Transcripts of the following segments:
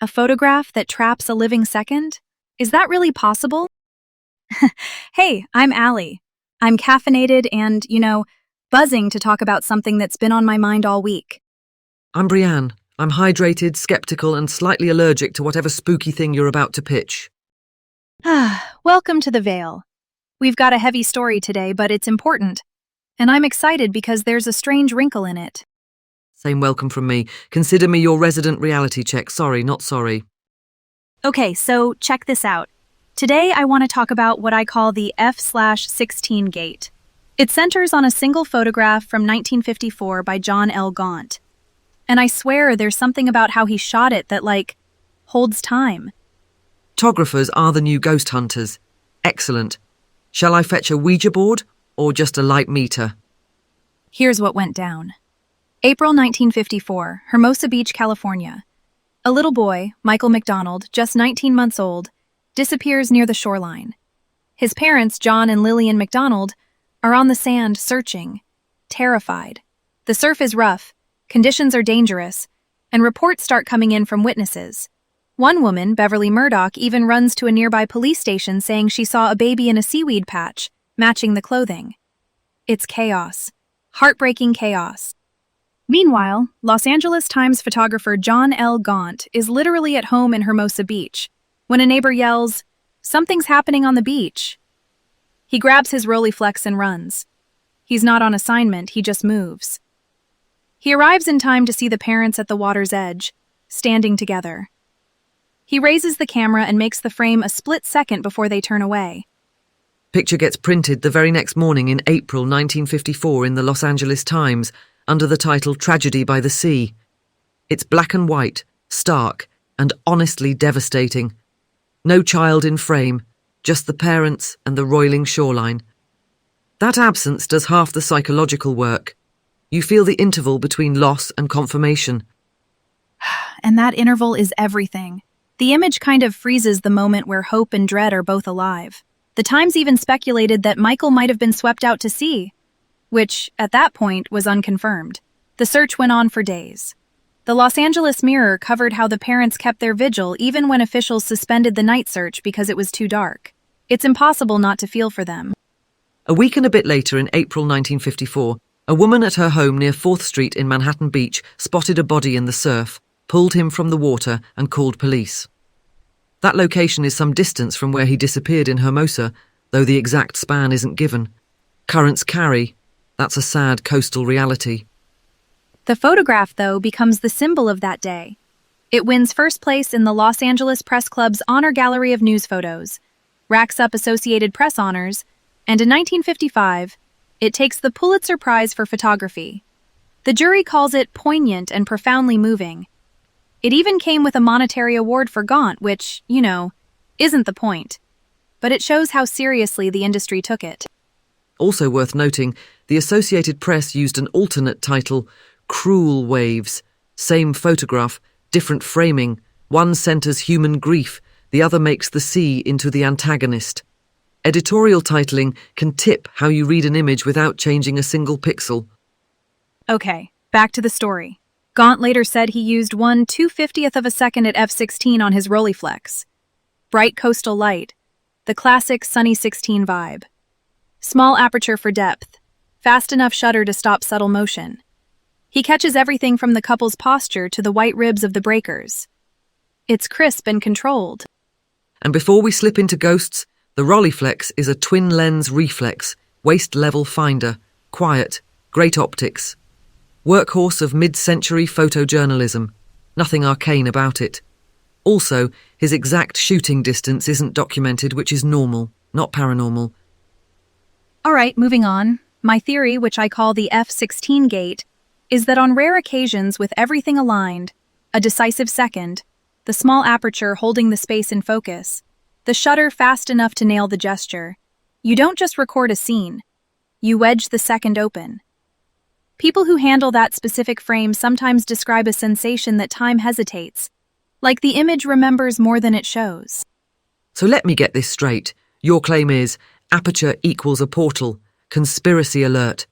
A photograph that traps a living second? Is that really possible? Hey, I'm Allie. I'm caffeinated and, buzzing to talk about something that's been on my mind all week. I'm Brianne. I'm hydrated, skeptical, and slightly allergic to whatever spooky thing you're about to pitch. Welcome to the Veil. We've got a heavy story today, but it's important. And I'm excited because there's a strange wrinkle in it. Same welcome from me. Consider me your resident reality check. Sorry, not sorry. Okay, so check this out. Today I want to talk about what I call the F/16 gate. It centers on a single photograph from 1954 by John L. Gaunt. And I swear there's something about how he shot it that, holds time. Photographers are the new ghost hunters. Excellent. Shall I fetch a Ouija board or just a light meter? Here's what went down. April 1954, Hermosa Beach, California. A little boy, Michael McDonald, just 19 months old, disappears near the shoreline. His parents, John and Lillian McDonald, are on the sand searching, terrified. The surf is rough, conditions are dangerous, and reports start coming in from witnesses. One woman, Beverly Murdoch, even runs to a nearby police station saying she saw a baby in a seaweed patch, matching the clothing. It's chaos. Heartbreaking chaos. Meanwhile, Los Angeles Times photographer John L. Gaunt is literally at home in Hermosa Beach when a neighbor yells, "Something's happening on the beach." He grabs his Rolleiflex and runs. He's not on assignment, he just moves. He arrives in time to see the parents at the water's edge, standing together. He raises the camera and makes the frame a split second before they turn away. Picture gets printed the very next morning in April 1954 in the Los Angeles Times under the title Tragedy by the Sea. It's black and white, stark, and honestly devastating. No child in frame, just the parents and the roiling shoreline. That absence does half the psychological work. You feel the interval between loss and confirmation. And that interval is everything. The image kind of freezes the moment where hope and dread are both alive. The Times even speculated that Michael might have been swept out to sea, which, at that point, was unconfirmed. The search went on for days. The Los Angeles Mirror covered how the parents kept their vigil even when officials suspended the night search because it was too dark. It's impossible not to feel for them. A week and a bit later in April 1954, a woman at her home near 4th Street in Manhattan Beach spotted a body in the surf, pulled him from the water, and called police. That location is some distance from where he disappeared in Hermosa, though the exact span isn't given. Currents carry. That's a sad coastal reality. The photograph, though, becomes the symbol of that day. It wins first place in the Los Angeles Press Club's Honor Gallery of News Photos, racks up Associated Press honors, and in 1955, it takes the Pulitzer Prize for photography. The jury calls it poignant and profoundly moving. It even came with a monetary award for Gaunt, which, isn't the point. But it shows how seriously the industry took it. Also worth noting, the Associated Press used an alternate title, Cruel Waves. Same photograph, different framing. One centers human grief, the other makes the sea into the antagonist. Editorial titling can tip how you read an image without changing a single pixel. Okay, back to the story. Gaunt later said he used 1/250th of a second at f/16 on his Rolleiflex. Bright coastal light, the classic sunny 16 vibe. Small aperture for depth, fast enough shutter to stop subtle motion. He catches everything from the couple's posture to the white ribs of the breakers. It's crisp and controlled. And before we slip into ghosts, the Rolleiflex is a twin-lens reflex, waist-level finder, quiet, great optics. Workhorse of mid-century photojournalism. Nothing arcane about it. Also, his exact shooting distance isn't documented, which is normal, not paranormal. All right, moving on. My theory, which I call the F/16 gate, is that on rare occasions with everything aligned, a decisive second, the small aperture holding the space in focus, the shutter fast enough to nail the gesture, you don't just record a scene, you wedge the second open. People who handle that specific frame sometimes describe a sensation that time hesitates, like the image remembers more than it shows. So let me get this straight. Your claim is, aperture equals a portal, conspiracy alert.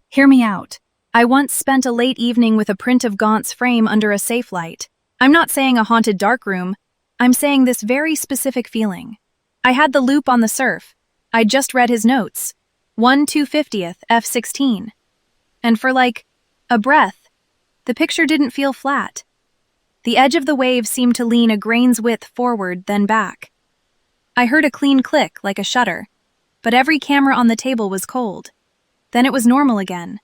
Hear me out. I once spent a late evening with a print of Gaunt's frame under a safe light. I'm not saying a haunted darkroom, I'm saying this very specific feeling. I had the loop on the surf. I just read his notes. 1/250th F16. And for a breath, the picture didn't feel flat. The edge of the wave seemed to lean a grain's width forward, then back. I heard a clean click, like a shutter, but every camera on the table was cold. Then it was normal again.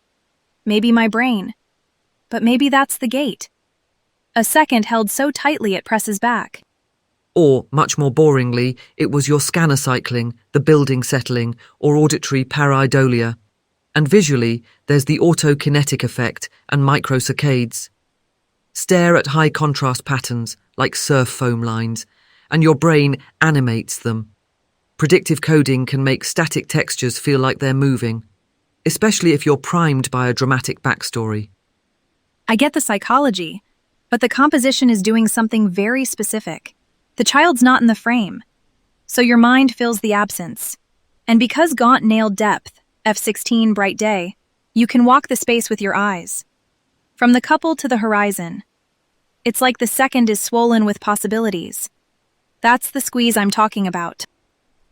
Maybe my brain. But maybe that's the gate. A second held so tightly it presses back. Or, much more boringly, it was your scanner cycling, the building settling, or auditory pareidolia. And visually, there's the autokinetic effect and microsaccades. Stare at high contrast patterns, like surf foam lines, and your brain animates them. Predictive coding can make static textures feel like they're moving, especially if you're primed by a dramatic backstory. I get the psychology, but the composition is doing something very specific. The child's not in the frame, so your mind fills the absence. And because Gaunt nailed depth, F16 bright day, you can walk the space with your eyes. From the couple to the horizon. It's like the second is swollen with possibilities. That's the squeeze I'm talking about.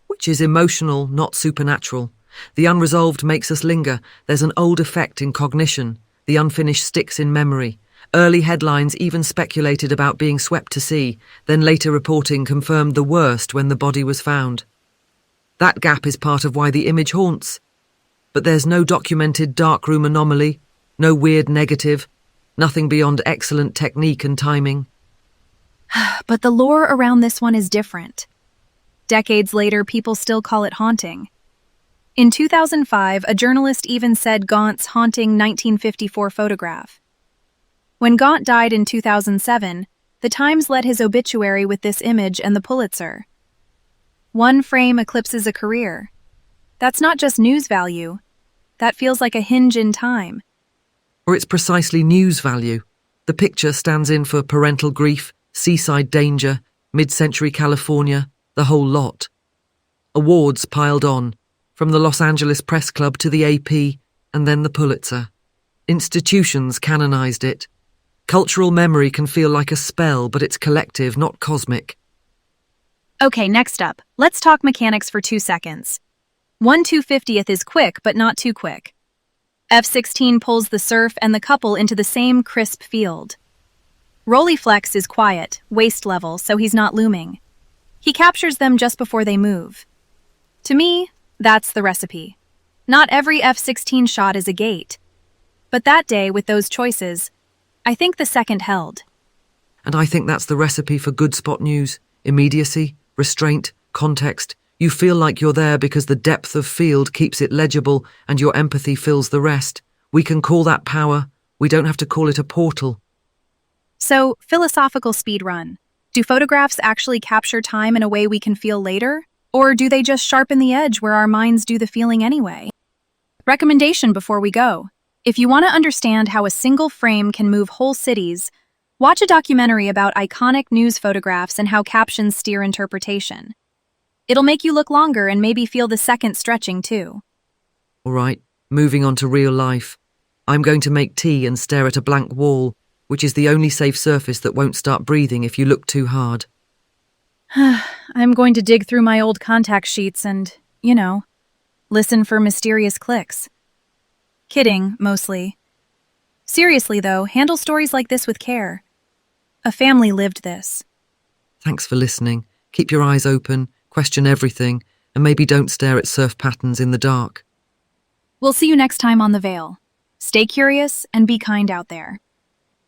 Which is emotional, not supernatural. The unresolved makes us linger. There's an old effect in cognition. The unfinished sticks in memory. Early headlines even speculated about being swept to sea, then later reporting confirmed the worst when the body was found. That gap is part of why the image haunts. But there's no documented darkroom anomaly, no weird negative, nothing beyond excellent technique and timing. But the lore around this one is different. Decades later, people still call it haunting. In 2005, a journalist even said Gaunt's haunting 1954 photograph. When Gaunt died in 2007, the Times led his obituary with this image and the Pulitzer. One frame eclipses a career. That's not just news value. That feels like a hinge in time. Or it's precisely news value. The picture stands in for parental grief, seaside danger, mid-century California, the whole lot. Awards piled on, from the Los Angeles Press Club to the AP, and then the Pulitzer. Institutions canonized it. Cultural memory can feel like a spell, but it's collective, not cosmic. Okay, next up, let's talk mechanics for 2 seconds. 1/250th is quick, but not too quick. F16 pulls the surf and the couple into the same crisp field. Rolleiflex is quiet, waist level, so he's not looming. He captures them just before they move. To me, that's the recipe. Not every F16 shot is a gate. But that day, with those choices, I think the second held. And I think that's the recipe for good spot news. Immediacy, restraint, context. You feel like you're there because the depth of field keeps it legible and your empathy fills the rest. We can call that power. We don't have to call it a portal. So, philosophical speedrun. Do photographs actually capture time in a way we can feel later? Or do they just sharpen the edge where our minds do the feeling anyway? Recommendation before we go. If you want to understand how a single frame can move whole cities, watch a documentary about iconic news photographs and how captions steer interpretation. It'll make you look longer and maybe feel the second stretching too. All right, moving on to real life. I'm going to make tea and stare at a blank wall, which is the only safe surface that won't start breathing if you look too hard. I'm going to dig through my old contact sheets and, listen for mysterious clicks. Kidding, mostly. Seriously, though, handle stories like this with care. A family lived this. Thanks for listening. Keep your eyes open, question everything, and maybe don't stare at surf patterns in the dark. We'll see you next time on The Veil. Stay curious and be kind out there.